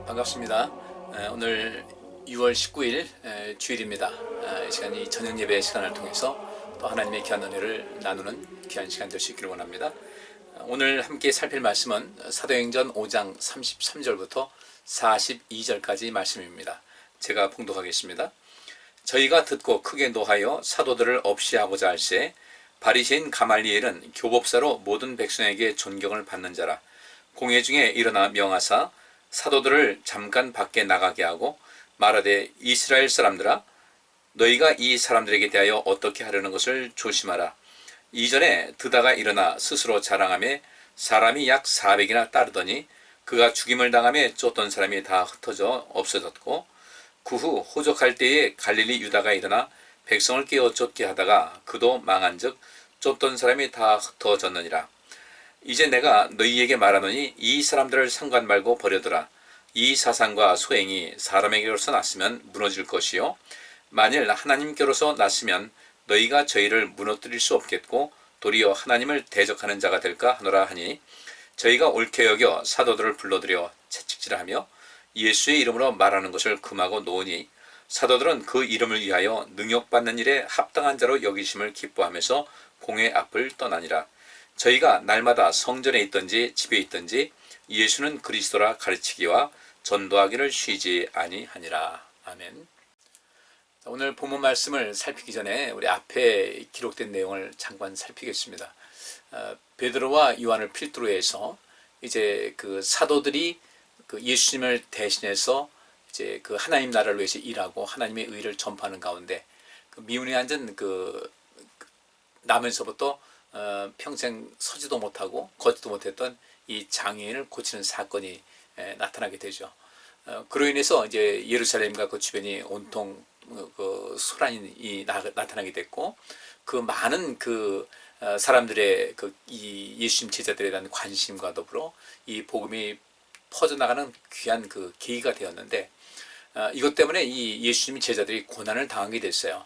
반갑습니다. 오늘 6월 19일 주일입니다. 이 시간이 저녁 예배 시간을 통해서 또 하나님의 귀한 은혜를 나누는 귀한 시간 될 수 있기를 원합니다. 오늘 함께 살필 말씀은 사도행전 5장 33절부터 42절까지 말씀입니다. 제가 봉독하겠습니다. 저희가 듣고 크게 노하여 사도들을 없이하고자 할세 바리새인 가말리엘은 교법사로 모든 백성에게 존경을 받는 자라. 공회 중에 일어나 명하사 사도들을 잠깐 밖에 나가게 하고 말하되 이스라엘 사람들아 너희가 이 사람들에게 대하여 어떻게 하려는 것을 조심하라. 이전에 드다가 일어나 스스로 자랑하며 사람이 약 400이나 따르더니 그가 죽임을 당하며 쫓던 사람이 다 흩어져 없어졌고 그 후 호적할 때에 갈릴리 유다가 일어나 백성을 깨어 쫓게 하다가 그도 망한즉 쫓던 사람이 다 흩어졌느니라. 이제 내가 너희에게 말하노니 이 사람들을 상관 말고 버려두라. 이 사상과 소행이 사람에게로서 났으면 무너질 것이요 만일 하나님께로서 났으면 너희가 저희를 무너뜨릴 수 없겠고 도리어 하나님을 대적하는 자가 될까 하노라 하니 저희가 옳게 여겨 사도들을 불러들여 채찍질하며 예수의 이름으로 말하는 것을 금하고 놓으니 사도들은 그 이름을 위하여 능욕받는 일에 합당한 자로 여기심을 기뻐하면서 공회 앞을 떠나니라. 저희가 날마다 성전에 있든지 집에 있든지 예수는 그리스도라 가르치기와 전도하기를 쉬지 아니하니라. 아멘. 오늘 본문 말씀을 살피기 전에 우리 앞에 기록된 내용을 잠깐 살피겠습니다. 베드로와 요한을 필두로 해서 이제 그 사도들이 그 예수님을 대신해서 이제 그 하나님 나라를 위해서 일하고 하나님의 의를 전파하는 가운데 그 미운에 앉은 그 나면서부터 평생 서지도 못하고 걷지도 못했던 이 장애인을 고치는 사건이 나타나게 되죠. 그로 인해서 이제 예루살렘과 그 주변이 온통 그 소란이 나타나게 됐고 그 많은 그 사람들의 그 이 예수님 제자들에 대한 관심과 더불어 이 복음이 퍼져나가는 귀한 그 계기가 되었는데 이것 때문에 이 예수님 제자들이 고난을 당하게 됐어요.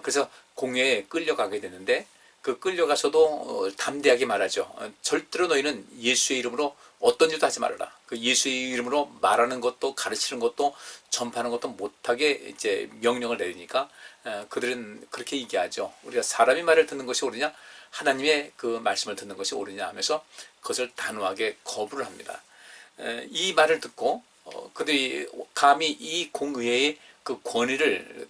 그래서 공회에 끌려가게 되는데 그 끌려가서도 담대하게 말하죠. 절대로 너희는 예수의 이름으로 어떤 일도 하지 말아라. 그 예수의 이름으로 말하는 것도 가르치는 것도 전파하는 것도 못하게 이제 명령을 내리니까 그들은 그렇게 얘기하죠. 우리가 사람의 말을 듣는 것이 옳으냐 하나님의 그 말씀을 듣는 것이 옳으냐 하면서 그것을 단호하게 거부를 합니다. 이 말을 듣고 그들이 감히 이 공의회의 그 권위를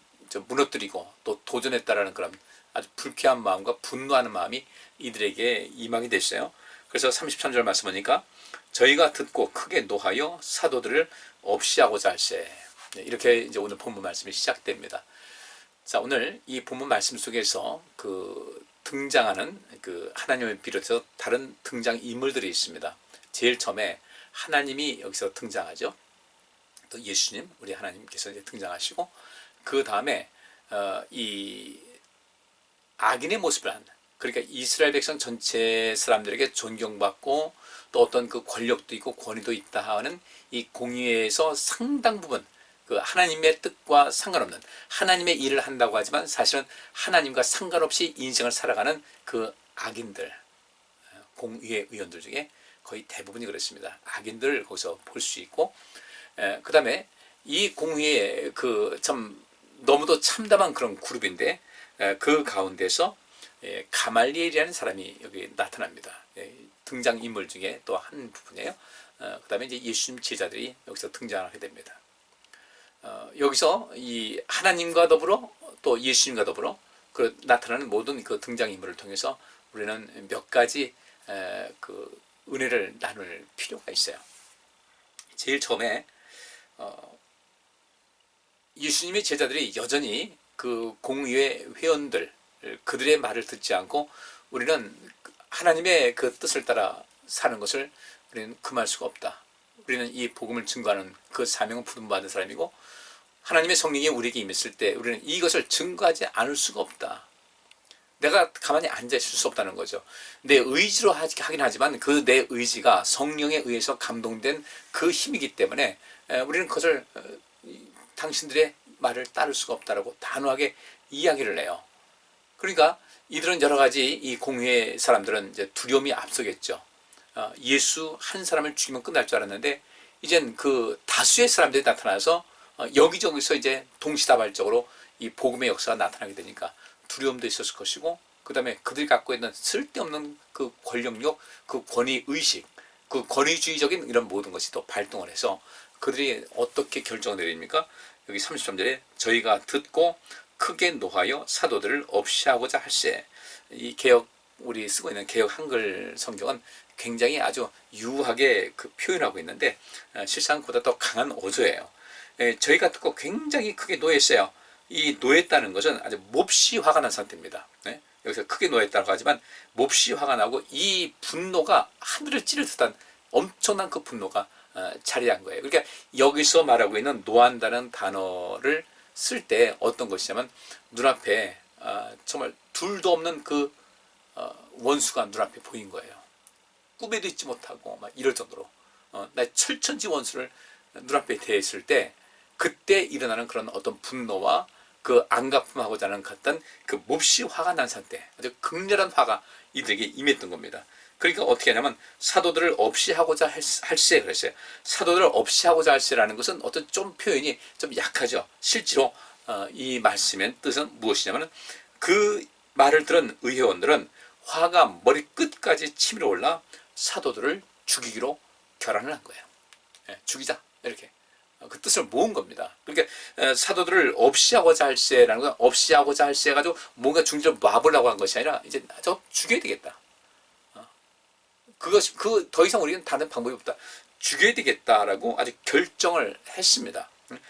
무너뜨리고 또 도전했다라는 그런 아주 불쾌한 마음과 분노하는 마음이 이들에게 임하게 됐어요. 그래서 33절 말씀 보니까 저희가 듣고 크게 노하여 사도들을 없이 하고자 할세. 이렇게 이제 오늘 본문 말씀이 시작됩니다. 자, 오늘 이 본문 말씀 속에서 그 등장하는 그 하나님을 비롯해서 다른 등장 인물들이 있습니다. 제일 처음에 하나님이 여기서 등장하죠. 또 예수님, 우리 하나님께서 이제 등장하시고 그 다음에 이 악인의 모습을 한, 그러니까 이스라엘 백성 전체 사람들에게 존경받고 또 어떤 그 권력도 있고 권위도 있다 하는 이 공의회에서 상당 부분 그 하나님의 뜻과 상관없는 하나님의 일을 한다고 하지만 사실은 하나님과 상관없이 인생을 살아가는 그 악인들, 공의회 의원들 중에 거의 대부분이 그렇습니다. 악인들을 거기서 볼 수 있고 그 다음에 이 공의회 그 참 너무도 참담한 그런 그룹인데 그 가운데서 가말리엘이라는 사람이 여기 나타납니다. 등장인물 중에 또 한 부분이에요. 그 다음에 이제 예수님 제자들이 여기서 등장하게 됩니다. 여기서 이 하나님과 더불어 또 예수님과 더불어 그 나타나는 모든 그 등장인물을 통해서 우리는 몇 가지 그 은혜를 나눌 필요가 있어요. 제일 처음에 예수님의 제자들이 여전히 그 공의회 회원들 그들의 말을 듣지 않고 우리는 하나님의 그 뜻을 따라 사는 것을 우리는 금할 수가 없다. 우리는 이 복음을 증거하는 그 사명을 부름받은 사람이고 하나님의 성령이 우리에게 임했을 때 우리는 이것을 증거하지 않을 수가 없다. 내가 가만히 앉아 있을 수 없다는 거죠. 내 의지로 하긴 하지만 그 내 의지가 성령에 의해서 감동된 그 힘이기 때문에 우리는 그것을 당신들의 말을 따를 수가 없다라고 단호하게 이야기를 해요. 그러니까 이들은 여러 가지 이 공회의 사람들은 이제 두려움이 앞서겠죠. 예수 한 사람을 죽이면 끝날 줄 알았는데 이젠 그 다수의 사람들이 나타나서 여기저기서 이제 동시다발적으로 이 복음의 역사가 나타나게 되니까 두려움도 있었을 것이고, 그 다음에 그들이 갖고 있는 쓸데없는 그 권력욕, 그 권위의식, 그 권위주의적인 이런 모든 것이 또 발동을 해서 그들이 어떻게 결정을 내립니까? 여기 33절에 저희가 듣고 크게 노하여 사도들을 없이 하고자 할세. 이 개혁, 우리 쓰고 있는 개혁 한글 성경은 굉장히 아주 유하게 그 표현하고 있는데 실상 그보다 더 강한 어조예요. 저희가 듣고 굉장히 크게 노했어요. 이 노했다는 것은 아주 몹시 화가 난 상태입니다. 여기서 크게 노했다고 하지만 몹시 화가 나고 이 분노가 하늘을 찌를 듯한 엄청난 그 분노가 자리한 거예요. 그러니까 여기서 말하고 있는 노한다는 단어를 쓸 때 어떤 것이냐면 눈앞에 정말 둘도 없는 그 원수가 눈앞에 보인 거예요. 꿈에도 있지 못하고 막 이럴 정도로 나의 철천지 원수를 눈앞에 대했을 때 그때 일어나는 그런 어떤 분노와 그 안갚음하고자 하는 같은 그 몹시 화가 난 상태, 아주 극렬한 화가 이들에게 임했던 겁니다. 그러니까 어떻게 하냐면 사도들을 없이 하고자 할세 그랬어요. 사도들을 없이 하고자 할세라는 것은 어떤 좀 표현이 좀 약하죠. 실제로 이 말씀의 뜻은 무엇이냐면 그 말을 들은 의회원들은 화가 머리 끝까지 치밀어 올라 사도들을 죽이기로 결단을 한 거예요. 죽이자 이렇게 그 뜻을 모은 겁니다. 그러니까 사도들을 없이 하고자 할세라는 건 없이 하고자 할세 해가지고 뭔가 중지를 놔보려고 한 것이 아니라 이제 저 죽여야 되겠다. 그것이 더 이상 우리는 다른 방법이 없다. 죽여야 되겠다라고 아주 결정을 했습니다.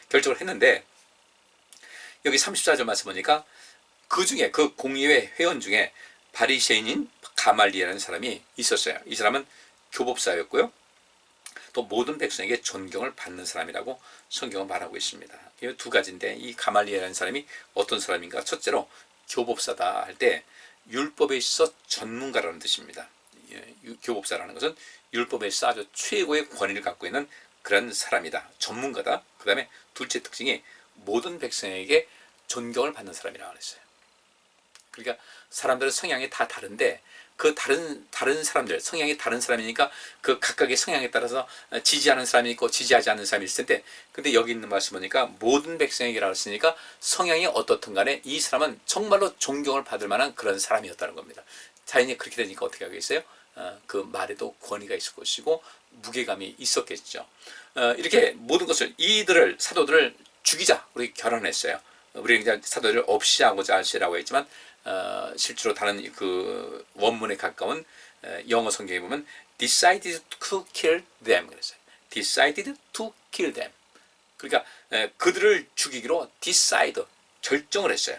결정을 했는데 여기 34절 말씀 보니까 그 중에 그 공의회 회원 중에 바리새인인 가말리엘이라는 사람이 있었어요. 이 사람은 교법사였고요. 또 모든 백성에게 존경을 받는 사람이라고 성경은 말하고 있습니다. 이 두 가지인데 이 가말리엘이라는 사람이 어떤 사람인가? 첫째로 교법사다 할 때 율법에 있어 전문가라는 뜻입니다. 교법사라는 것은 율법에 있어 아주 최고의 권위를 갖고 있는 그런 사람이다. 전문가다. 그 다음에 둘째 특징이 모든 백성에게 존경을 받는 사람이라고 그랬어요. 그러니까 사람들은 성향이 다 다른데 그 다른 사람들, 성향이 다른 사람이니까 그 각각의 성향에 따라서 지지하는 사람이 있고 지지하지 않는 사람이 있을 텐데, 근데 여기 있는 말씀 보니까 모든 백성에게라고 했으니까 성향이 어떻든 간에 이 사람은 정말로 존경을 받을 만한 그런 사람이었다는 겁니다. 자연히 그렇게 되니까 어떻게 하겠어요? 그 말에도 권위가 있을 것이고 무게감이 있었겠죠. 이렇게 모든 것을 이들을 사도들을 죽이자 우리 결론했어요. 우리 그냥 사도들을 없이 하고자 할시라고 했지만 실제로 다른 그 원문에 가까운 영어 성경에 보면 decided to kill them 그랬어요. decided to kill them. 그러니까 그들을 죽이기로 decide 결정을 했어요.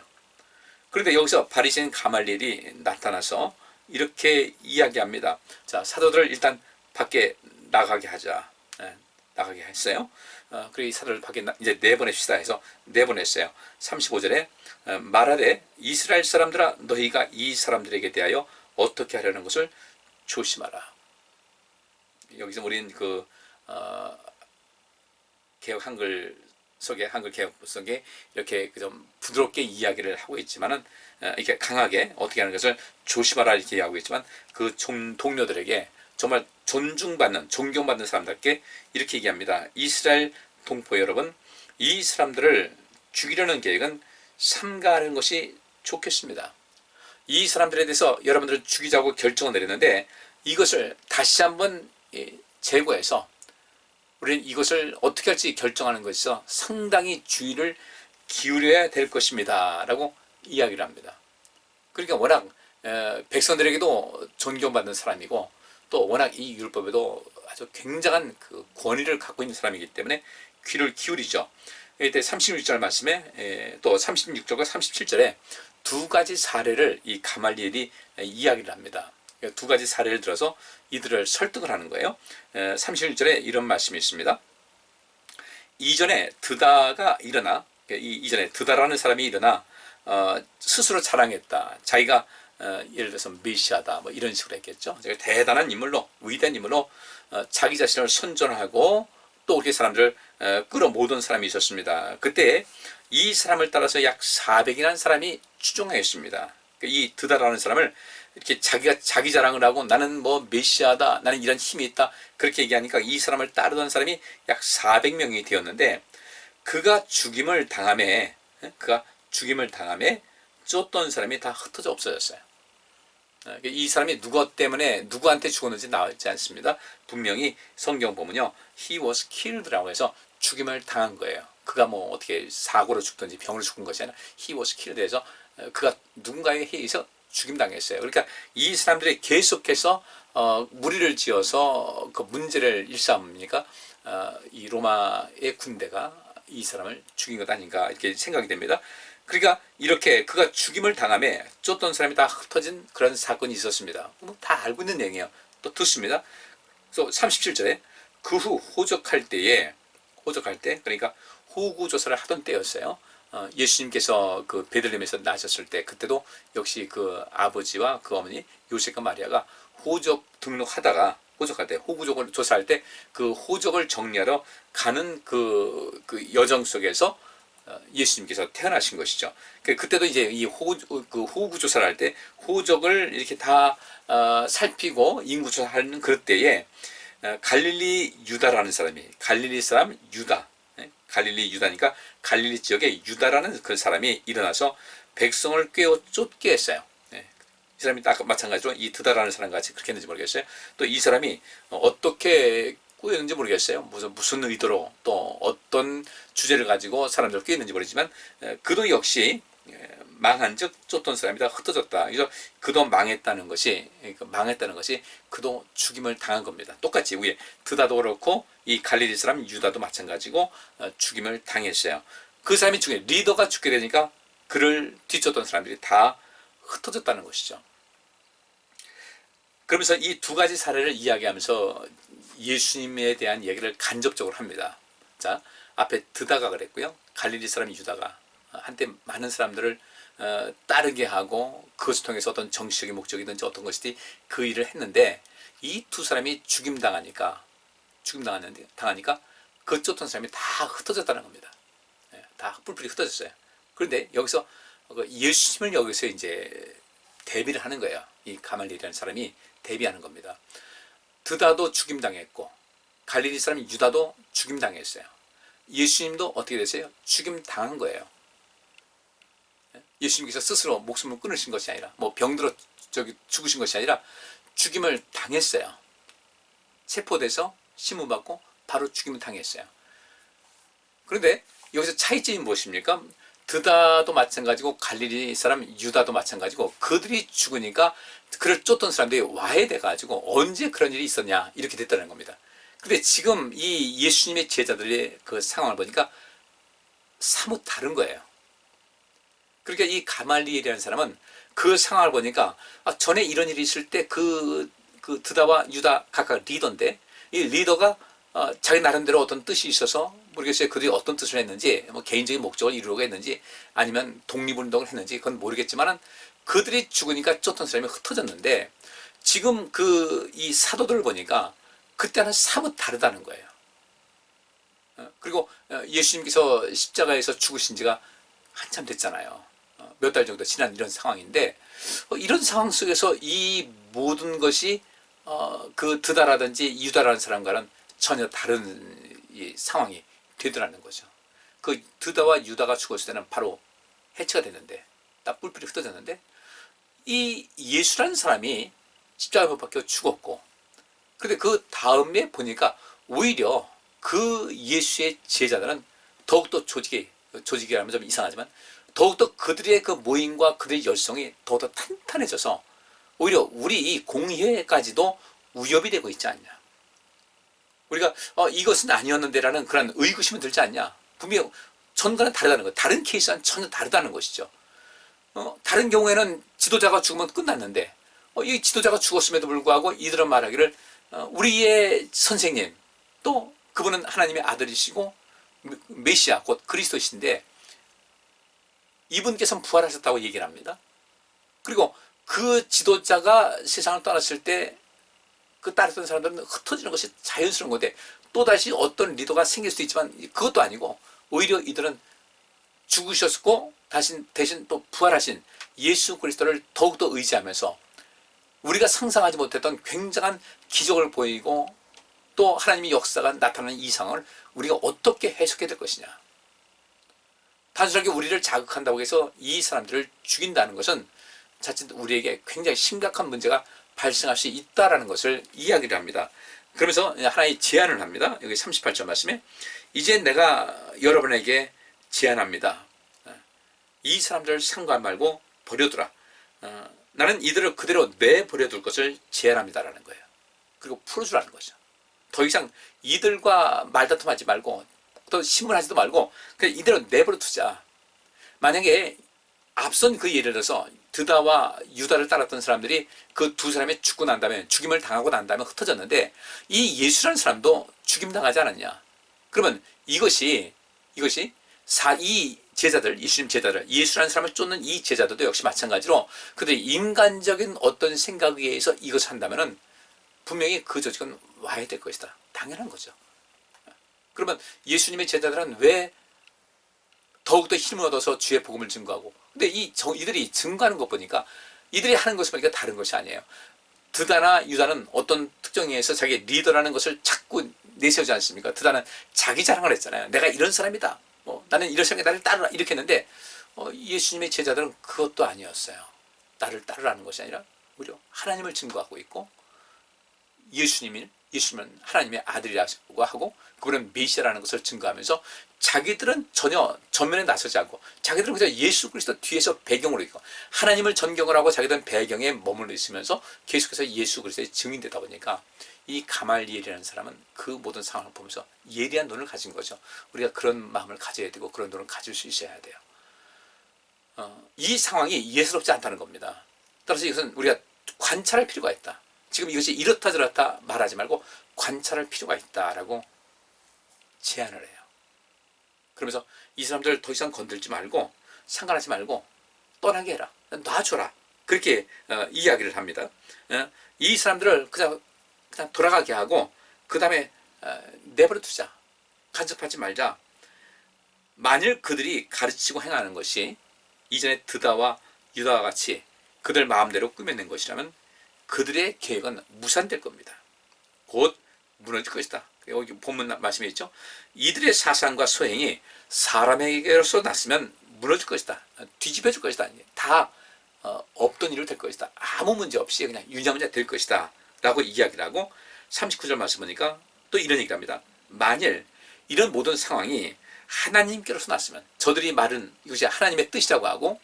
그런데 여기서 바리새인 가말리엘이 나타나서 이렇게 이야기합니다. 자, 사도들을 일단 밖에 나가게 하자. 나가게 했어요. 그리고 이 사도를 밖에 이제 내보냅시다 해서 내보냈어요. 35절에 말하되 이스라엘 사람들아 너희가 이 사람들에게 대하여 어떻게 하려는 것을 조심하라. 여기서 우리는 그 개혁 한글 속에 한글 개혁 속에 이렇게 좀 부드럽게 이야기를 하고 있지만은 이렇게 강하게 어떻게 하는 것을 조심하라 이렇게 이야기하고 있지만 그 동료들에게 정말 존중받는 존경받는 사람답게 이렇게 얘기합니다. 이스라엘 동포 여러분, 이 사람들을 죽이려는 계획은 삼가하는 것이 좋겠습니다. 이 사람들에 대해서 여러분들을 죽이자고 결정을 내렸는데 이것을 다시 한번 재고해서 우리는 이것을 어떻게 할지 결정하는 것에서 상당히 주의를 기울여야 될 것입니다. 라고 이야기를 합니다. 그러니까 워낙 백성들에게도 존경받는 사람이고 또 워낙 이 율법에도 아주 굉장한 그 권위를 갖고 있는 사람이기 때문에 귀를 기울이죠. 이때 36절 말씀에 또 36절과 37절에 두 가지 사례를 이 가말리엘이 이야기를 합니다. 두 가지 사례를 들어서 이들을 설득을 하는 거예요. 31절에 이런 말씀이 있습니다. 이전에 드다가 일어나, 이전에 드다라는 사람이 일어나 스스로 자랑했다. 자기가 예를 들어서 메시아다 뭐 이런 식으로 했겠죠. 대단한 인물로, 위대한 인물로 자기 자신을 선전하고 또 그렇게 사람들을 끌어모으던 사람이 있었습니다. 그때 이 사람을 따라서 약 400이라는 사람이 추종하였습니다. 이 드다라는 사람을 이렇게 자기가 자기 자랑을 하고 나는 뭐 메시아다, 나는 이런 힘이 있다, 그렇게 얘기하니까 이 사람을 따르던 사람이 약 400명이 되었는데, 그가 죽임을 당함에 쫓던 사람이 다 흩어져 없어졌어요. 이 사람이 누구 때문에 누구한테 죽었는지 나오지 않습니다. 분명히 성경 보면요, he was killed라고 해서 죽임을 당한 거예요. 그가 뭐 어떻게 사고로 죽든지 병으로 죽은 것이 아니라 he was killed에서 그가 누군가에 의해서 죽임당했어요. 그러니까 이 사람들이 계속해서 무리를 지어서 그 문제를 일삼으니까 이 로마의 군대가 이 사람을 죽인 것 아닌가 이렇게 생각이 됩니다. 그러니까 이렇게 그가 죽임을 당함에 쫓던 사람이 다 흩어진 그런 사건이 있었습니다. 다 알고 있는 내용이에요. 또 듣습니다. 그래서 37절에 그 후 호적할 때 그러니까 호구조사를 하던 때였어요. 예수님께서 그 베들레헴에서 나셨을 때, 그때도 역시 그 아버지와 그 어머니 요셉과 마리아가 호적 등록하다가 호적할 때, 호구족을 조사할 때 그 호적을 정리하러 가는 그 여정 속에서 예수님께서 태어나신 것이죠. 그때도 이제 이 호구 조사를 할 때 호적을 이렇게 다 살피고 인구 조사하는 그럴 때에 갈릴리 유다라는 사람이, 갈릴리 사람 유다, 갈릴리 유다니까 갈릴리 지역에 유다라는 그 사람이 일어나서 백성을 꿰어 쫓게 했어요. 이 사람이 딱 마찬가지로 이 드다라는 사람 같이 그렇게 했는지 모르겠어요. 또 이 사람이 어떻게 꾸였는지 모르겠어요. 무슨 의도로 또 어떤 주제를 가지고 사람들을 꾸였는지 모르지만 그도 역시 망한 즉 쫓던 사람이 다 흩어졌다. 그래서 그도 망했다는 것이 그도 죽임을 당한 겁니다. 똑같이 위에 드다도 그렇고 이 갈릴리 사람 유다도 마찬가지고 죽임을 당했어요. 그 사람이 리더가 죽게 되니까 그를 뒤쫓던 사람들이 다 흩어졌다는 것이죠. 그러면서 이 두 가지 사례를 이야기하면서 예수님에 대한 얘기를 간접적으로 합니다. 자, 앞에 드다가 그랬고요. 갈릴리 사람 유다가 한때 많은 사람들을 따르게 하고 그것을 통해서 어떤 정치적인 목적이든지 어떤 것이든지 그 일을 했는데, 이 두 사람이 당하니까 그 쫓던 사람이 다 흩어졌다는 겁니다. 다 뿔뿔이 흩어졌어요. 그런데 여기서 예수님을 여기서 이제 대비를 하는 거예요. 이 가말리엘이라는 사람이 대비하는 겁니다. 드다도 죽임당했고 갈릴리 사람 유다도 죽임당했어요. 예수님도 어떻게 됐어요? 죽임당한 거예요. 예수님께서 스스로 목숨을 끊으신 것이 아니라 뭐 병들어 죽으신 것이 아니라 죽임을 당했어요. 세포돼서 심문받고 바로 죽임을 당했어요. 그런데 여기서 차이점이 무엇입니까? 드다도 마찬가지고 갈릴리 사람 유다도 마찬가지고 그들이 죽으니까 그를 쫓던 사람들이 와해돼 가지고 언제 그런 일이 있었냐 이렇게 됐다는 겁니다. 근데 지금 이 예수님의 제자들의 그 상황을 보니까 사뭇 다른 거예요. 그러니까 이 가말리엘이라는 사람은 그 상황을 보니까 전에 이런 일이 있을 때 그 드다와 유다 각각 리더인데, 이 리더가 자기 나름대로 어떤 뜻이 있어서 모르겠어요. 그들이 어떤 뜻을 했는지, 뭐 개인적인 목적을 이루려고 했는지 아니면 독립운동을 했는지 그건 모르겠지만 그들이 죽으니까 쫓던 사람이 흩어졌는데, 지금 이 사도들을 보니까 그때는 사뭇 다르다는 거예요. 그리고 예수님께서 십자가에서 죽으신 지가 한참 됐잖아요. 몇 달 정도 지난 이런 상황인데, 이런 상황 속에서 이 모든 것이 그 드다라든지 유다라는 사람과는 전혀 다른 이 상황이 되더라는 거죠. 그 드다와 유다가 죽었을 때는 바로 해체가 됐는데, 딱 뿔뿔이 흩어졌는데, 이 예수라는 사람이 십자가에 못 박혀 죽었고, 그런데 그 다음에 보니까 오히려 그 예수의 제자들은 더욱더 조직이라면 좀 이상하지만 더욱더 그들의 그 모임과 그들의 열성이 더욱더 탄탄해져서 오히려 우리 이 공회까지도 위협이 되고 있지 않냐. 우리가 이것은 아니었는데라는 그런 의구심이 들지 않냐. 분명히 전과는 다르다는 것, 다른 케이스와는 전혀 다르다는 것이죠. 다른 경우에는 지도자가 죽으면 끝났는데 이 지도자가 죽었음에도 불구하고 이들은 말하기를 우리의 선생님, 또 그분은 하나님의 아들이시고 메시아 곧 그리스도이신데 이분께서는 부활하셨다고 얘기를 합니다. 그리고 그 지도자가 세상을 떠났을 때 그 따랐던 사람들은 흩어지는 것이 자연스러운 건데, 또다시 어떤 리더가 생길 수도 있지만 그것도 아니고 오히려 이들은 죽으셨고 대신 또 부활하신 예수 그리스도를 더욱더 의지하면서 우리가 상상하지 못했던 굉장한 기적을 보이고 또 하나님의 역사가 나타나는 이 상황을 우리가 어떻게 해석해야 될 것이냐. 단순하게 우리를 자극한다고 해서 이 사람들을 죽인다는 것은 자칫 우리에게 굉장히 심각한 문제가 발생할 수 있다는 것을 이야기를 합니다. 그러면서 하나의 제안을 합니다. 여기 38절 말씀에 이제 내가 여러분에게 제안합니다. 이 사람들을 상관 말고 버려두라. 나는 이들을 그대로 내버려둘 것을 제안합니다라는 거예요. 그리고 풀어주라는 거죠. 더 이상 이들과 말다툼하지 말고 또 신문하지도 말고 그냥 이대로 내버려 두자. 만약에 앞선 그 예를 들어서 드다와 유다를 따랐던 사람들이 그 두 사람이 죽고 난 다음에 죽임을 당하고 난 다음에 흩어졌는데 이 예수라는 사람도 죽임당하지 않았냐. 그러면 이것이 이 제자들, 예수님 제자들, 예수라는 사람을 쫓는 이 제자들도 역시 마찬가지로 그들의 인간적인 어떤 생각에 의해서 이것을 한다면은 분명히 그 조직은 와야 될 것이다. 당연한 거죠. 그러면 예수님의 제자들은 왜 더욱더 힘을 얻어서 주의 복음을 증거하고, 근데 이들이 증거하는 것 보니까 이들이 하는 것을 보니까 다른 것이 아니에요. 드다나 유다는 어떤 특정에 의해서 자기 리더라는 것을 자꾸 내세우지 않습니까? 드다는 자기 자랑을 했잖아요. 내가 이런 사람이다. 나는 이런 사람이 나를 따르라. 이렇게 했는데 예수님의 제자들은 그것도 아니었어요. 나를 따르라는 것이 아니라 오히려 하나님을 증거하고 있고 예수님은 하나님의 아들이라고 하고 그분은 메시아라는 것을 증거하면서 자기들은 전혀 전면에 나서지 않고 자기들은 그저 예수 그리스도 뒤에서 배경으로 있고 하나님을 전경을 하고 자기들은 배경에 머물러 있으면서 계속해서 예수 그리스도의 증인되다 보니까 이 가말리엘이라는 사람은 그 모든 상황을 보면서 예리한 눈을 가진 거죠. 우리가 그런 마음을 가져야 되고 그런 눈을 가질 수 있어야 돼요. 이 상황이 예스럽지 않다는 겁니다. 따라서 이것은 우리가 관찰할 필요가 있다. 지금 이것이 이렇다 저렇다 말하지 말고 관찰할 필요가 있다라고 제안을 해요. 그러면서 이 사람들 더 이상 건들지 말고 상관하지 말고 떠나게 해라. 놔줘라. 그렇게 이야기를 합니다. 이 사람들을 그냥 돌아가게 하고 그 다음에 내버려 두자. 간섭하지 말자. 만일 그들이 가르치고 행하는 것이 이전에 드다와 유다와 같이 그들 마음대로 꾸며낸 것이라면 그들의 계획은 무산될 겁니다. 곧 무너질 것이다. 여기 본문 말씀에 있죠. 이들의 사상과 소행이 사람에게로서 났으면 무너질 것이다. 뒤집어질 것이다. 다 없던 일로 될 것이다. 아무 문제 없이 그냥 유냐무냐 될 것이다. 라고 이야기를 하고 39절 말씀 보니까 또 이런 얘기를 합니다. 만일 이런 모든 상황이 하나님께로서 났으면 저들이 말은 이것이 하나님의 뜻이라고 하고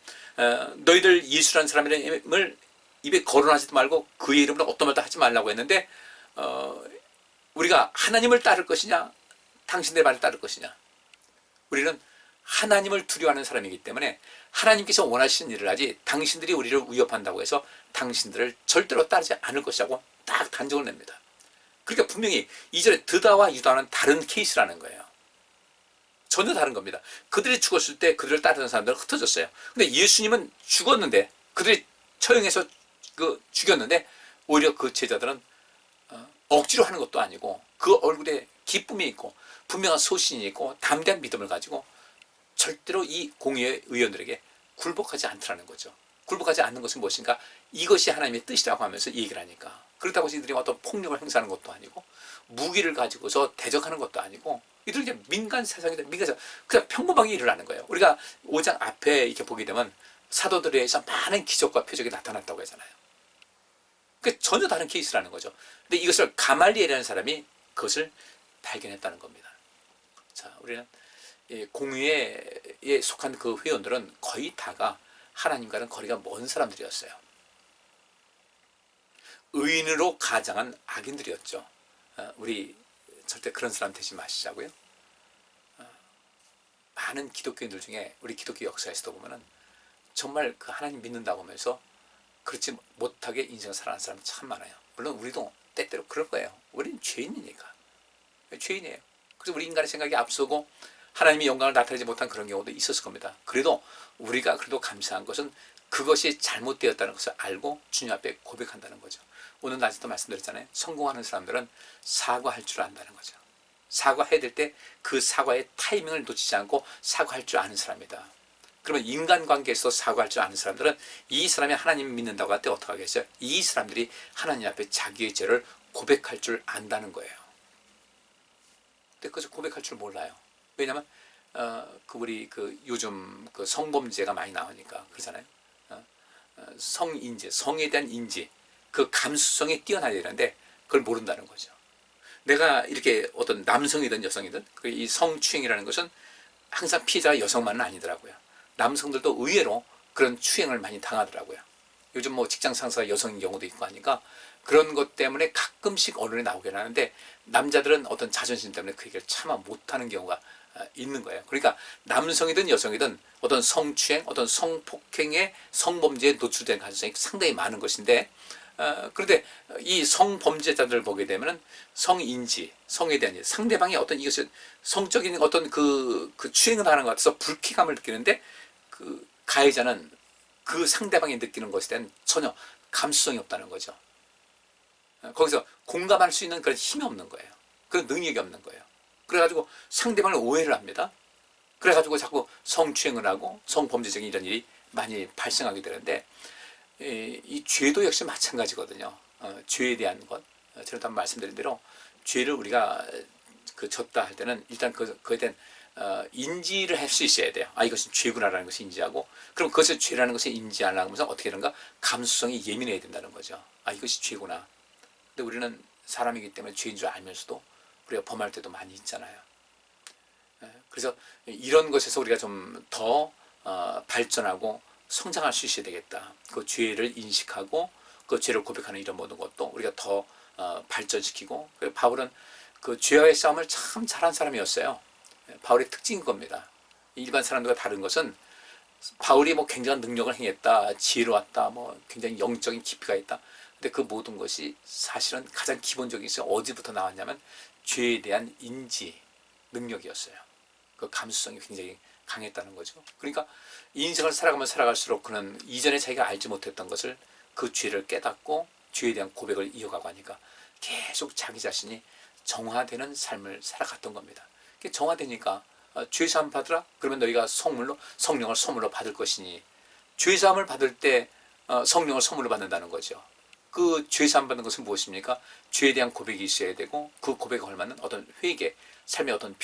너희들 예수라는 사람의 이름을 입에 거론하지도 말고 그의 이름으로 어떤 말도 하지 말라고 했는데 우리가 하나님을 따를 것이냐 당신들의 말을 따를 것이냐. 우리는 하나님을 두려워하는 사람이기 때문에 하나님께서 원하시는 일을 하지 당신들이 우리를 위협한다고 해서 당신들을 절대로 따르지 않을 것이라고 딱 단정을 냅니다. 그러니까 분명히 이전에 드다와 유다는 다른 케이스라는 거예요. 전혀 다른 겁니다. 그들이 죽었을 때 그들을 따르는 사람들은 흩어졌어요. 근데 예수님은 죽었는데 그들이 처형해서 죽였는데 오히려 그 제자들은 억지로 하는 것도 아니고 그 얼굴에 기쁨이 있고 분명한 소신이 있고 담대한 믿음을 가지고 절대로 이 공의의 의원들에게 굴복하지 않더라는 거죠. 굴복하지 않는 것은 무엇인가? 이것이 하나님의 뜻이라고 하면서 얘기를 하니까. 그렇다고 해서 이들이 어떤 폭력을 행사하는 것도 아니고 무기를 가지고서 대적하는 것도 아니고 이들은 그냥 민간 세상이다. 그냥 평범하게 일을 하는 거예요. 우리가 5장 앞에 이렇게 보게 되면 사도들에 의해서 많은 기적과 표적이 나타났다고 하잖아요. 그 전혀 다른 케이스라는 거죠. 근데 이것을 가말리엘이라는 사람이 그것을 발견했다는 겁니다. 자, 우리는 공의에 속한 그 회원들은 거의 다가 하나님과는 거리가 먼 사람들이었어요. 의인으로 가장한 악인들이었죠. 우리 절대 그런 사람 되지 마시자고요. 많은 기독교인들 중에 우리 기독교 역사에서도 보면은 정말 그 하나님 믿는다고 하면서 그렇지 못하게 인생을 살아가는 사람이 참 많아요. 물론 우리도 때때로 그럴 거예요. 우리는 죄인이니까. 죄인이에요. 그래서 우리 인간의 생각이 앞서고 하나님의 영광을 나타내지 못한 그런 경우도 있었을 겁니다. 그래도 우리가 그래도 감사한 것은 그것이 잘못되었다는 것을 알고 주님 앞에 고백한다는 거죠. 오늘 낮에도 말씀드렸잖아요. 성공하는 사람들은 사과할 줄 안다는 거죠. 사과해야 될 때 그 사과의 타이밍을 놓치지 않고 사과할 줄 아는 사람이다. 그러면 인간관계에서 사고할 줄 아는 사람들은 이 사람이 하나님 믿는다고 할 때 어떻게 하겠어요? 이 사람들이 하나님 앞에 자기의 죄를 고백할 줄 안다는 거예요. 근데 그저 고백할 줄 몰라요. 왜냐하면 우리 요즘 성범죄가 많이 나오니까 그러잖아요. 성인지, 성에 대한 인지, 그 감수성이 뛰어나야 되는데 그걸 모른다는 거죠. 내가 이렇게 어떤 남성이든 여성이든 이 성추행이라는 것은 항상 피해자가 여성만은 아니더라고요. 남성들도 의외로 그런 추행을 많이 당하더라고요. 요즘 뭐 직장 상사가 여성인 경우도 있고 하니까 그런 것 때문에 가끔씩 언론에 나오긴 하는데 남자들은 어떤 자존심 때문에 그 얘기를 차마 못하는 경우가 있는 거예요. 그러니까 남성이든 여성이든 어떤 성추행, 어떤 성폭행의 성범죄에 노출된 가능성이 상당히 많은 것인데 그런데 이 성범죄자들을 보게 되면은 성인지, 성에 대한 상대방이 어떤 이것을 성적인 어떤 그 추행을 하는 것 같아서 불쾌감을 느끼는데 그 가해자는 그 상대방이 느끼는 것에 대한 전혀 감수성이 없다는 거죠. 거기서 공감할 수 있는 그런 힘이 없는 거예요. 그런 능력이 없는 거예요. 그래가지고 상대방을 오해를 합니다. 그래가지고 자꾸 성추행을 하고 성범죄적인 이런 일이 많이 발생하게 되는데 이 죄도 역시 마찬가지거든요. 죄에 대한 것, 제가 한 말씀드린 대로 죄를 우리가 졌다 할 때는 일단 그에 대한 인지를 할 수 있어야 돼요. 이것은 죄구나라는 것을 인지하고, 그럼 그것을 죄라는 것을 인지하려면 어떻게 되는가? 감수성이 예민해야 된다는 거죠. 이것이 죄구나. 근데 우리는 사람이기 때문에 죄인 줄 알면서도 우리가 범할 때도 많이 있잖아요. 그래서 이런 것에서 우리가 좀 더 발전하고 성장할 수 있어야 되겠다. 그 죄를 인식하고 그 죄를 고백하는 이런 모든 것도 우리가 더 발전시키고, 바울은 그 죄와의 싸움을 참 잘한 사람이었어요. 바울의 특징인 겁니다. 일반 사람들과 다른 것은 바울이 뭐 굉장한 능력을 행했다, 지혜로웠다, 뭐 굉장히 영적인 깊이가 있다. 근데 그 모든 것이 사실은 가장 기본적인 것이 어디부터 나왔냐면 죄에 대한 인지 능력이었어요. 그 감수성이 굉장히 강했다는 거죠. 그러니까 인생을 살아가면 살아갈수록 그는 이전에 자기가 알지 못했던 것을, 그 죄를 깨닫고 죄에 대한 고백을 이어가고 하니까 계속 자기 자신이 정화되는 삶을 살아갔던 겁니다. 정화되니까 죄사함 받으라. 그러면 너희가 성령을 선물로 받을 것이니, 죄사함을 받을 때 성령을 선물로 받는다는 거죠. 그 죄사함 받는 것은 무엇입니까? 죄에 대한 고백이 있어야 되고, 그 고백에 걸맞는 어떤 회개, 삶의 어떤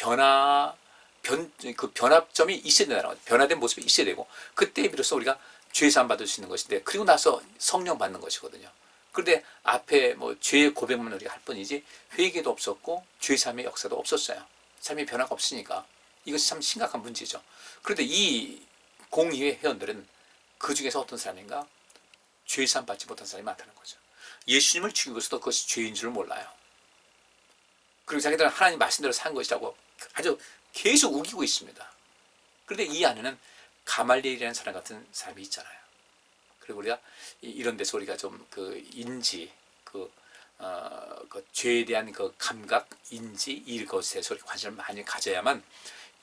그 변화점이 있어야 된다는 거죠. 변화된 모습이 있어야 되고, 그때에 비로소 우리가 죄사함 받을 수 있는 것인데, 그리고 나서 성령 받는 것이거든요. 그런데 앞에 뭐 죄의 고백만 우리가 할 뿐이지 회개도 없었고 죄사함의 역사도 없었어요. 삶의 변화가 없으니까 이것이 참 심각한 문제죠. 그런데 이 공의회 회원들은 그 중에서 어떤 사람인가? 죄사함 받지 못한 사람이 많다는 거죠. 예수님을 죽이고서도 그것이 죄인 줄을 몰라요. 그리고 자기들은 하나님 말씀대로 산 것이라고 아주 계속 우기고 있습니다. 그런데 이 안에는 가말리엘이라는 사람 같은 사람이 있잖아요. 그리고 우리가 이런 데서 우리가 좀 인지, 죄에 대한 그 감각, 인지, 이것에서 관심을 많이 가져야만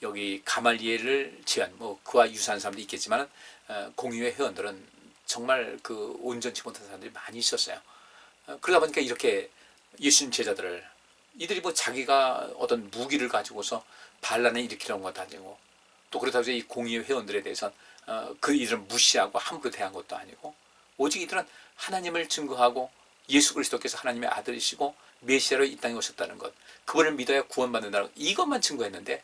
여기 가말리엘을 제한, 그와 유사한 사람도 있겠지만 공의회 회원들은 정말 온전치 못한 사람들이 많이 있었어요. 그러다 보니까 이렇게 예수님 제자들을, 이들이 뭐 자기가 어떤 무기를 가지고서 반란을 일으키려는 것도 아니고, 또 그렇다고 해서 이 공의회 회원들에 대해서 그 이들을 무시하고 함부로 대한 것도 아니고, 오직 이들은 하나님을 증거하고 예수 그리스도께서 하나님의 아들이시고 메시아로 이 땅에 오셨다는 것, 그분을 믿어야 구원받는다는 것, 이것만 증거했는데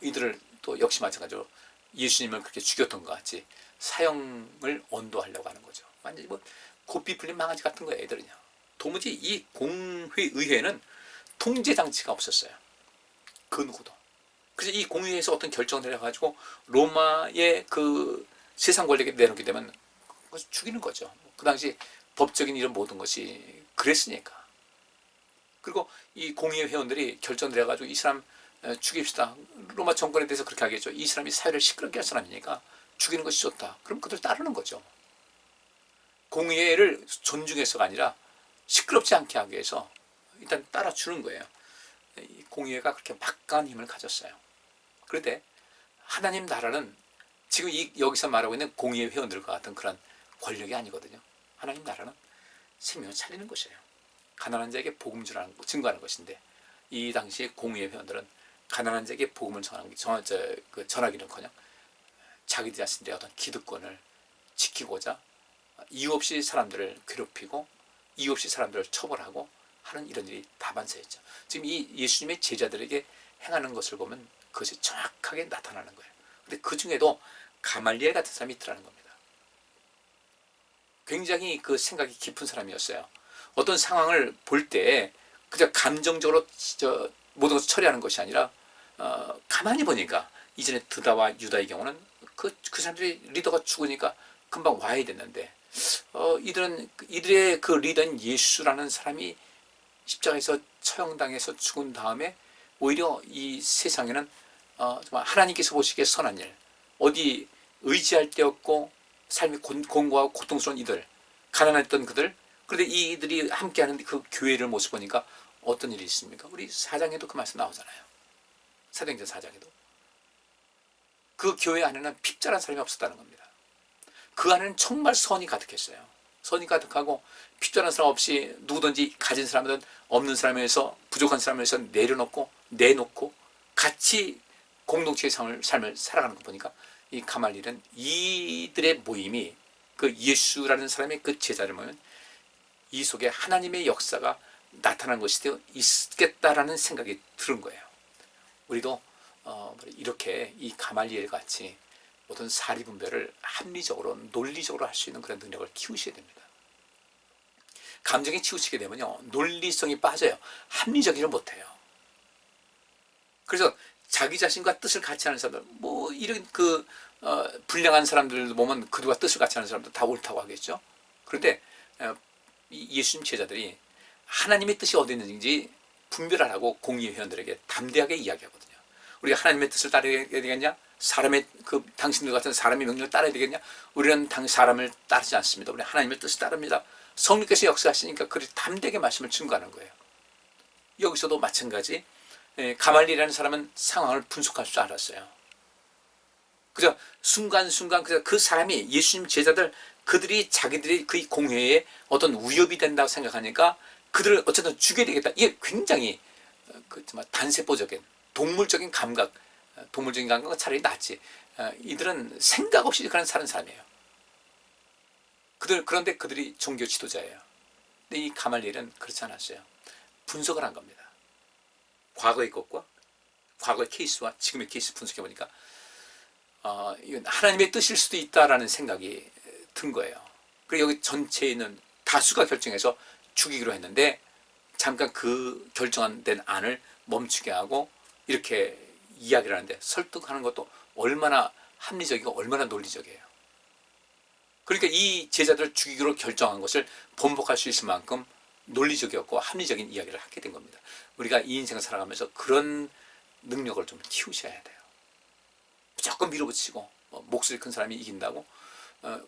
이들을 또 역시 마찬가지로 예수님을 그렇게 죽였던 것 같이 사형을 언도하려고 하는 거죠. 완전히 뭐 고삐 풀린 망아지 같은 거예요, 애들은요. 도무지 이 공의회는 통제장치가 없었어요. 그 누구도. 그래서 이 공의회에서 어떤 결정을 내려가지고 로마의 그 세상 권력에 내놓게 되면 죽이는 거죠. 그 당시 법적인 이런 모든 것이 그랬으니까. 그리고 이 공의회 회원들이 결정 내려가지고 이 사람 죽입시다. 로마 정권에 대해서 그렇게 하겠죠. 이 사람이 사회를 시끄럽게 할 사람이니까 죽이는 것이 좋다. 그럼 그들 따르는 거죠. 공의회를 존중해서가 아니라 시끄럽지 않게 하기 위해서 일단 따라주는 거예요. 이 공의회가 그렇게 막강한 힘을 가졌어요. 그런데 하나님 나라는 지금 여기서 말하고 있는 공의회 회원들과 같은 그런 권력이 아니거든요. 하나님 나라는 생명을 살리는 것이에요. 가난한 자에게 복음 증거하는 것인데, 이 당시에 공의회 회원들은 가난한 자에게 복음을 전하기는커녕 자기 자신들의 어떤 기득권을 지키고자 이유 없이 사람들을 괴롭히고 이유 없이 사람들을 처벌하고 하는 이런 일이 다반사였죠. 지금 이 예수님의 제자들에게 행하는 것을 보면 그것이 정확하게 나타나는 거예요. 근데 그 중에도 가말리엘 같은 사람이 있더라는 겁니다. 굉장히 그 생각이 깊은 사람이었어요. 어떤 상황을 볼 때 그냥 감정적으로 모든 것을 처리하는 것이 아니라 가만히 보니까 이전에 드다와 유다의 경우는 그 사람들이 리더가 죽으니까 금방 와야 됐는데 이들의 그 리더인 예수라는 사람이 십자가에서 처형당해서 죽은 다음에 오히려 이 세상에는 정말 하나님께서 보시기에 선한 일, 어디 의지할 데 없고 삶이 공고하고 고통스러운 이들, 가난했던 그들, 그런데 이들이 함께하는 그 교회를 모습 보니까 어떤 일이 있습니까? 우리 4장에도 그 말씀 나오잖아요. 사도행전 4장에도. 그 교회 안에는 핍절한 사람이 없었다는 겁니다. 그 안에는 정말 선이 가득했어요. 선이 가득하고 핍절한 사람 없이 누구든지 가진 사람이든 없는 사람에서 부족한 사람에서 내놓고 같이 공동체의 삶을 살아가는 거 보니까 이 가말리엘은 이들의 모임이 그 예수라는 사람의 그 제자를 모이면 이 속에 하나님의 역사가 나타난 것이 되어 있겠다라는 생각이 들은 거예요. 우리도 이렇게 이 가말리엘 같이 모든 사리분별을 합리적으로 논리적으로 할 수 있는 그런 능력을 키우셔야 됩니다. 감정에 치우치게 되면요 논리성이 빠져요. 합리적이를 못해요. 그래서 자기 자신과 뜻을 같이 하는 사람들, 뭐 이런 불량한 사람들 보면 그들과 뜻을 같이 하는 사람들 다 옳다고 하겠죠. 그런데 예수님 제자들이 하나님의 뜻이 어디 있는지 분별하라고 공의회 회원들에게 담대하게 이야기하거든요. 우리가 하나님의 뜻을 따르게 되겠냐? 당신들 같은 사람의 명령을 따라야 되겠냐? 우리는 사람을 따르지 않습니다. 우리는 하나님의 뜻을 따릅니다. 성령께서 역사하시니까 그렇게 담대하게 말씀을 증거하는 거예요. 여기서도 마찬가지. 가말리엘이라는 사람은 상황을 분석할 줄 알았어요. 그죠? 순간순간 그 사람이 예수님 제자들 그들이 자기들이 그 공회에 어떤 위협이 된다고 생각하니까 그들을 어쨌든 죽여야 되겠다. 이게 굉장히 단세포적인 동물적인 감각은 차라리 낫지. 이들은 생각 없이 그런 사는 사람이에요. 그런데 그들이 종교 지도자예요. 근데 이 가말리엘은 그렇지 않았어요. 분석을 한 겁니다. 과거의 것과 과거의 케이스와 지금의 케이스 분석해보니까 이건 하나님의 뜻일 수도 있다라는 생각이 든 거예요. 그리고 여기 전체에 있는 다수가 결정해서 죽이기로 했는데 잠깐 그 결정된 안을 멈추게 하고 이렇게 이야기를 하는데 설득하는 것도 얼마나 합리적이고 얼마나 논리적이에요. 그러니까 이 제자들을 죽이기로 결정한 것을 번복할 수 있을 만큼 논리적이었고 합리적인 이야기를 하게 된 겁니다. 우리가 이 인생을 살아가면서 그런 능력을 좀 키우셔야 돼요. 무조건 밀어붙이고 목소리 큰 사람이 이긴다고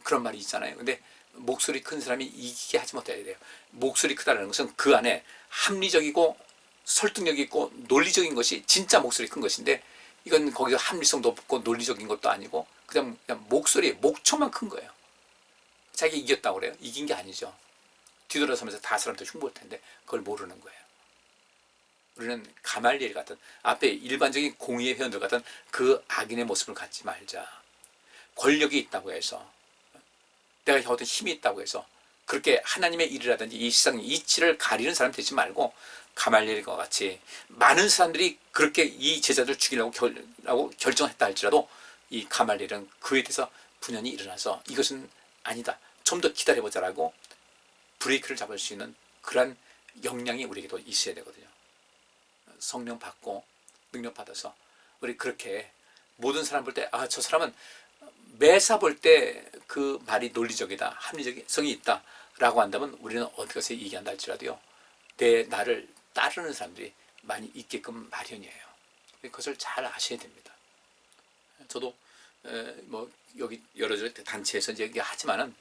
그런 말이 있잖아요. 근데 목소리 큰 사람이 이기게 하지 못해야 돼요. 목소리 크다는 것은 그 안에 합리적이고 설득력 있고 논리적인 것이 진짜 목소리 큰 것인데 이건 거기서 합리성도 없고 논리적인 것도 아니고 그냥 목초만 큰 거예요. 자기 이겼다고 그래요. 이긴 게 아니죠. 뒤돌아서면서 다 사람들 흉볼 텐데 그걸 모르는 거예요. 우리는 가말리엘 같은 앞에 일반적인 공의회 회원들 같은 그 악인의 모습을 갖지 말자. 권력이 있다고 해서 내가 어떤 힘이 있다고 해서 그렇게 하나님의 일이라든지 이 세상 이치를 가리는 사람 되지 말고 가말리엘과 같이 많은 사람들이 그렇게 이 제자들 죽이려고 결정했다 할지라도 이 가말리엘은 그에 대해서 분연히 일어나서 이것은 아니다. 좀 더 기다려보자라고 브레이크를 잡을 수 있는 그런 역량이 우리에게도 있어야 되거든요. 성령 받고 능력 받아서 우리 그렇게 모든 사람 볼 때 저 사람은 매사 볼 때 그 말이 논리적이다, 합리적성이 있다라고 한다면 우리는 어디 가서 얘기한다 할지라도요. 나를 따르는 사람들이 많이 있게끔 마련이에요. 그것을 잘 아셔야 됩니다. 저도 여기 여러 단체에서 얘기하지만은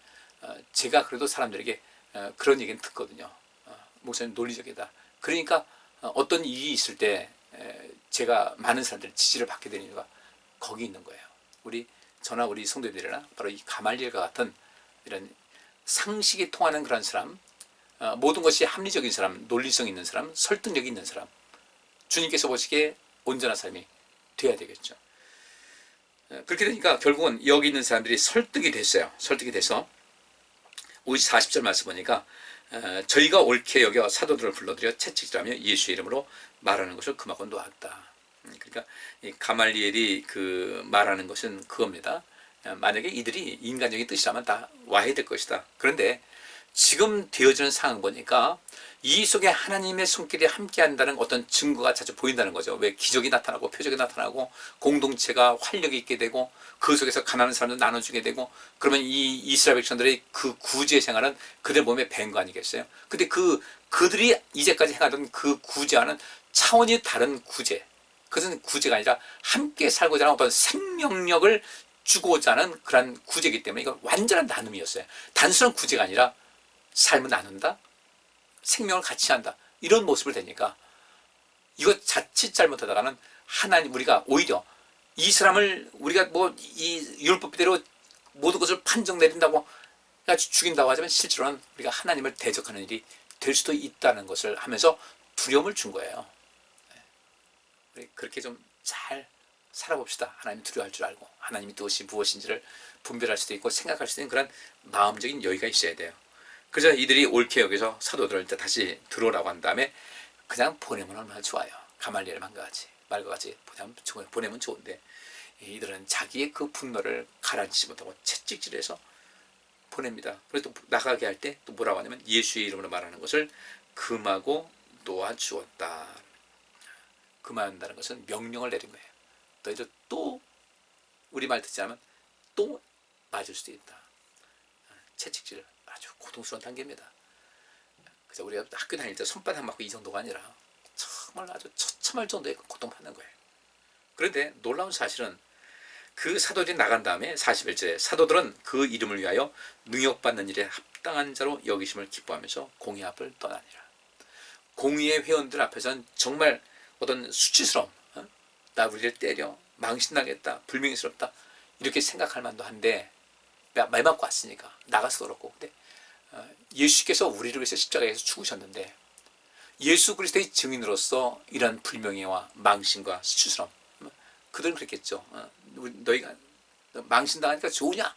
제가 그래도 사람들에게 그런 얘기는 듣거든요. 목사님 논리적이다. 그러니까 어떤 일이 있을 때 제가 많은 사람들의 지지를 받게 되는 이유가 거기 있는 거예요. 저나 우리 성도들이나 바로 이 가말리엘과 같은 이런 상식에 통하는 그런 사람, 모든 것이 합리적인 사람, 논리성 있는 사람, 설득력 있는 사람, 주님께서 보시기에 온전한 사람이 돼야 되겠죠. 그렇게 되니까 결국은 여기 있는 사람들이 설득이 됐어요. 설득이 돼서 40절 말씀 보니까 저희가 옳게 여겨 사도들을 불러들여 채찍질하며 예수의 이름으로 말하는 것을 금하고 놓았다. 그러니까 이 가말리엘이 그 말하는 것은 그겁니다. 만약에 이들이 인간적인 뜻이라면 다 와야 될 것이다. 그런데 지금 되어지는 상황 보니까 이 속에 하나님의 손길이 함께한다는 어떤 증거가 자주 보인다는 거죠. 왜 기적이 나타나고 표적이 나타나고 공동체가 활력이 있게 되고 그 속에서 가난한 사람들 나눠주게 되고, 그러면 이 이스라엘 백성들의 그 구제 생활은 그들 몸에 밴 거 아니겠어요? 근데 그들이 이제까지 행하던 그 구제와는 차원이 다른 구제, 그것은 구제가 아니라 함께 살고자 하는 어떤 생명력을 주고자 하는 그런 구제이기 때문에 이건 완전한 나눔이었어요. 단순한 구제가 아니라 삶을 나눈다, 생명을 같이 한다, 이런 모습을 되니까 이거 자칫 잘못하다가는 하나님, 우리가 오히려 이 사람을 우리가 뭐 이 율법대로 모든 것을 판정 내린다고 죽인다고 하지만 실제로는 우리가 하나님을 대적하는 일이 될 수도 있다는 것을 하면서 두려움을 준 거예요. 우리 그렇게 좀 잘 살아봅시다. 하나님 두려워할 줄 알고 하나님의 뜻이 무엇인지를 분별할 수도 있고 생각할 수도 있는 그런 마음적인 여유가 있어야 돼요. 그래서 이들이 옳게 여기서 사도들을 다시 들어오라고 한 다음에 그냥 보내면 얼마나 좋아요. 가말리엘만 같이 말과 같이 보내면 좋은데 이들은 자기의 그 분노를 가라앉히지 못하고 채찍질해서 보냅니다. 그래서 또 나가게 할 때 또 뭐라고 하냐면 예수의 이름으로 말하는 것을 금하고 놓아주었다. 금한다는 것은 명령을 내린 거예요. 너희들 또 우리 말 듣지 않으면 또 맞을 수도 있다. 채찍질 아주 고통스러운 단계입니다. 그래서 우리가 학교 다닐 때 손바닥 맞고 이 정도가 아니라 정말 아주 처참할 정도의 고통받는 거예요. 그런데 놀라운 사실은 그 사도들이 나간 다음에 41절에 사도들은 그 이름을 위하여 능욕받는 일에 합당한 자로 여기심을 기뻐하면서 공의 앞을 떠나니라. 공의의 회원들 앞에서는 정말 어떤 수치스러움, 나 우리를 때려 망신나겠다, 불명예스럽다, 이렇게 생각할 만도 한데 말 맞고 왔으니까 나가서 그렇고, 근데 예수께서 우리를 위해서 십자가에서 죽으셨는데 예수 그리스도의 증인으로서 이런 불명예와 망신과 수치스러움, 그들은 그랬겠죠. 너희가 망신당하니까 좋으냐,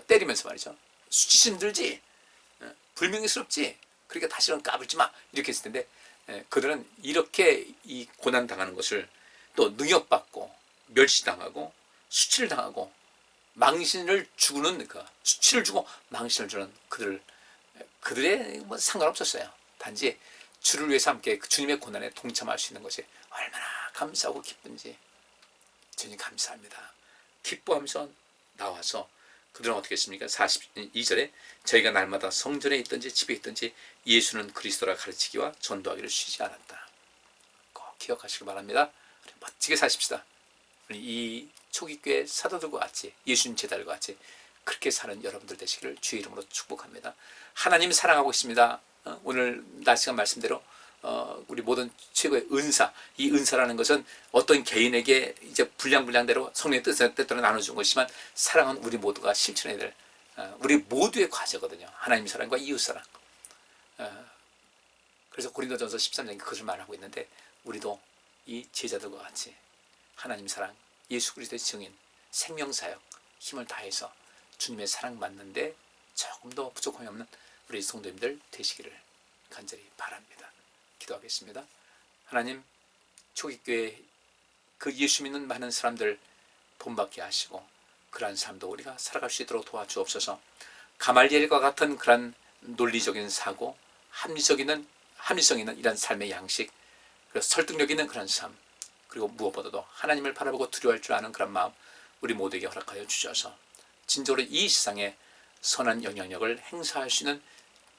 때리면서 말이죠. 수치심 들지, 불명예스럽지, 그러니까 다시는 까불지 마, 이렇게 했을 텐데 그들은 이렇게 이 고난당하는 것을 또 능욕받고 멸시당하고 수치를 당하고 망신을 주는, 그 수치를 주고 망신을 주는 그들의 뭐 상관없었어요. 단지 주를 위해서 함께 그 주님의 고난에 동참할 수 있는 것이 얼마나 감사하고 기쁜지 주님 감사합니다. 기뻐하면서 나와서 그들은 어떻게 했습니까? 42절에 저희가 날마다 성전에 있든지 집에 있든지 예수는 그리스도라 가르치기와 전도하기를 쉬지 않았다. 꼭 기억하시기 바랍니다. 멋지게 사십시다. 이 초기교회 사도들과 같이, 예수님 제자들과 같이 그렇게 사는 여러분들 되시기를 주의 이름으로 축복합니다. 하나님 사랑하고 있습니다. 오늘 낮 시간 말씀대로 우리 모든 최고의 은사, 이 은사라는 것은 어떤 개인에게 이제 분량대로 성령의 뜻대로 나눠준 것이지만 사랑은 우리 모두가 실천해야 될 우리 모두의 과제거든요. 하나님 사랑과 이웃 사랑. 그래서 고린도전서 13장에 그것을 말하고 있는데 우리도 이 제자들과 같이 하나님 사랑, 예수 그리스도의 증인, 생명사역 힘을 다해서 주님의 사랑 받는데 조금 더 부족함이 없는 우리 성도님들 되시기를 간절히 바랍니다. 기도하겠습니다. 하나님, 초기교회 그 예수 믿는 많은 사람들 본받게 하시고 그러한 삶도 우리가 살아갈 수 있도록 도와주옵소서. 가말리엘과 같은 그런 논리적인 사고, 합리성 있는 이런 삶의 양식, 그리고 설득력 있는 그런 삶, 그리고 무엇보다도 하나님을 바라보고 두려워할 줄 아는 그런 마음 우리 모두에게 허락하여 주셔서 진정으로 이 세상에 선한 영향력을 행사할 수 있는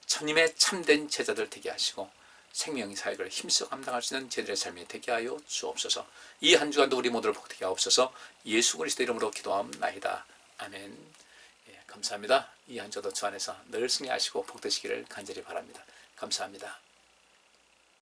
주님의 참된 제자들 되게 하시고 생명의 사역을 힘써 감당할 수 있는 제자들의 삶이 되게 하여 주옵소서. 이 한 주간도 우리 모두를 복되게 하옵소서. 예수 그리스도 이름으로 기도합나이다. 아멘. 감사합니다. 이 한 주도 주 안에서 늘 승리하시고 복되시기를 간절히 바랍니다. 감사합니다.